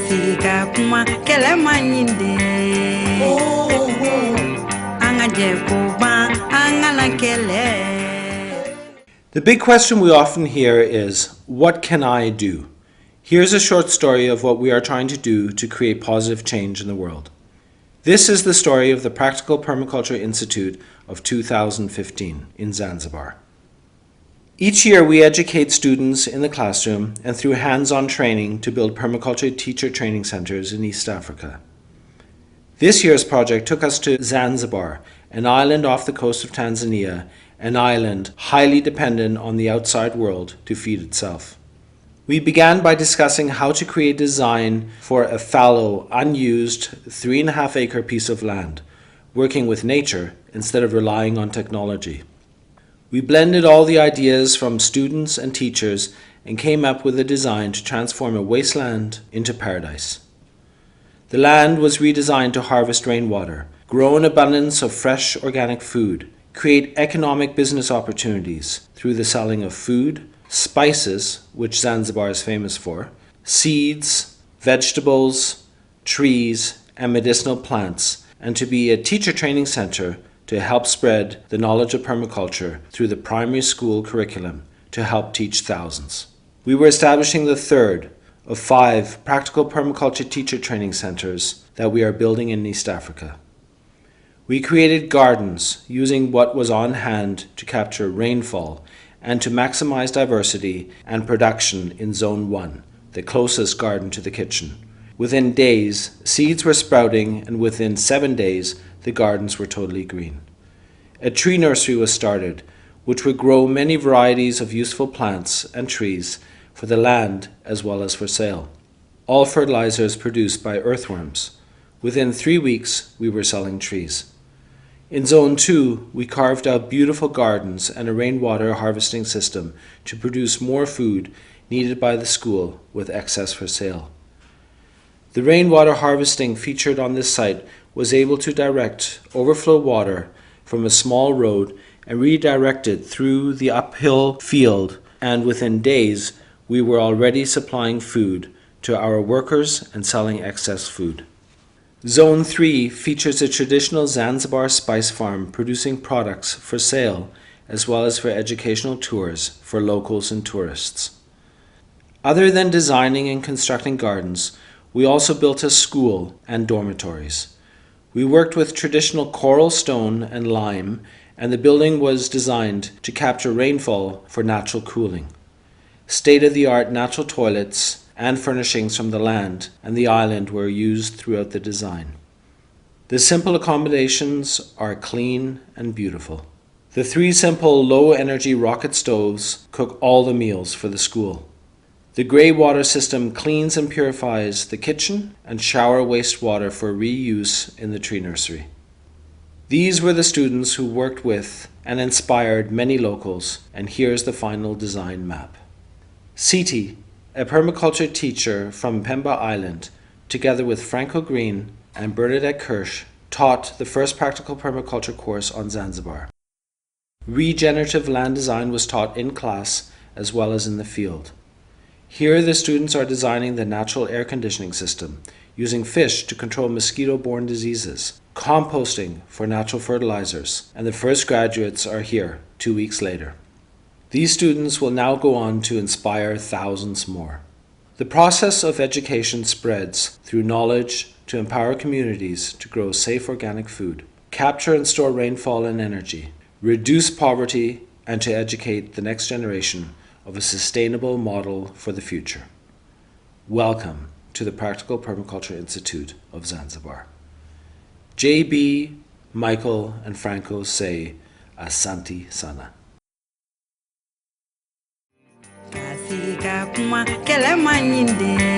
The big question we often hear is, what can I do? Here's a short story of what we are trying to do to create positive change in the world. This is the story of the Practical Permaculture Institute of 2015 in Zanzibar. Each year we educate students in the classroom and through hands-on training to build permaculture teacher training centers in East Africa. This year's project took us to Zanzibar, an island off the coast of Tanzania, an island highly dependent on the outside world to feed itself. We began by discussing how to create design for a fallow, unused 3.5-acre piece of land, working with nature instead of relying on technology. We blended all the ideas from students and teachers and came up with a design to transform a wasteland into paradise. The land was redesigned to harvest rainwater, grow an abundance of fresh organic food, create economic business opportunities through the selling of food, spices, which Zanzibar is famous for, seeds, vegetables, trees, and medicinal plants, and to be a teacher training center to help spread the knowledge of permaculture through the primary school curriculum to help teach thousands. We were establishing the third of 5 practical permaculture teacher training centers that we are building in East Africa. We created gardens using what was on hand to capture rainfall and to maximize diversity and production in Zone 1, the closest garden to the kitchen. Within days, seeds were sprouting, and within 7 days, the gardens were totally green. A tree nursery was started, which would grow many varieties of useful plants and trees for the land as well as for sale. All fertilizers produced by earthworms. Within 3 weeks, we were selling trees. In Zone 2, we carved out beautiful gardens and a rainwater harvesting system to produce more food needed by the school with excess for sale. The rainwater harvesting featured on this site was able to direct overflow water from a small road and redirect it through the uphill field, and within days we were already supplying food to our workers and selling excess food. Zone 3 features a traditional Zanzibar spice farm producing products for sale as well as for educational tours for locals and tourists. Other than designing and constructing gardens, we also built a school and dormitories. We worked with traditional coral stone and lime, and the building was designed to capture rainfall for natural cooling. State-of-the-art natural toilets and furnishings from the land and the island were used throughout the design. The simple accommodations are clean and beautiful. The 3 simple low-energy rocket stoves cook all the meals for the school. The grey water system cleans and purifies the kitchen and shower wastewater for reuse in the tree nursery. These were the students who worked with and inspired many locals, and here's the final design map. Siti, a permaculture teacher from Pemba Island, together with Franco Green and Bernadette Kirsch, taught the first practical permaculture course on Zanzibar. Regenerative land design was taught in class as well as in the field. Here the students are designing the natural air conditioning system, using fish to control mosquito-borne diseases, composting for natural fertilizers, and the first graduates are here 2 weeks later. These students will now go on to inspire thousands more. The process of education spreads through knowledge to empower communities to grow safe organic food, capture and store rainfall and energy, reduce poverty, and to educate the next generation of a sustainable model for the future. Welcome to the Practical Permaculture Institute of Zanzibar. JB, Michael, and Franco say Asante Sana. Kasika kuma kele manyinde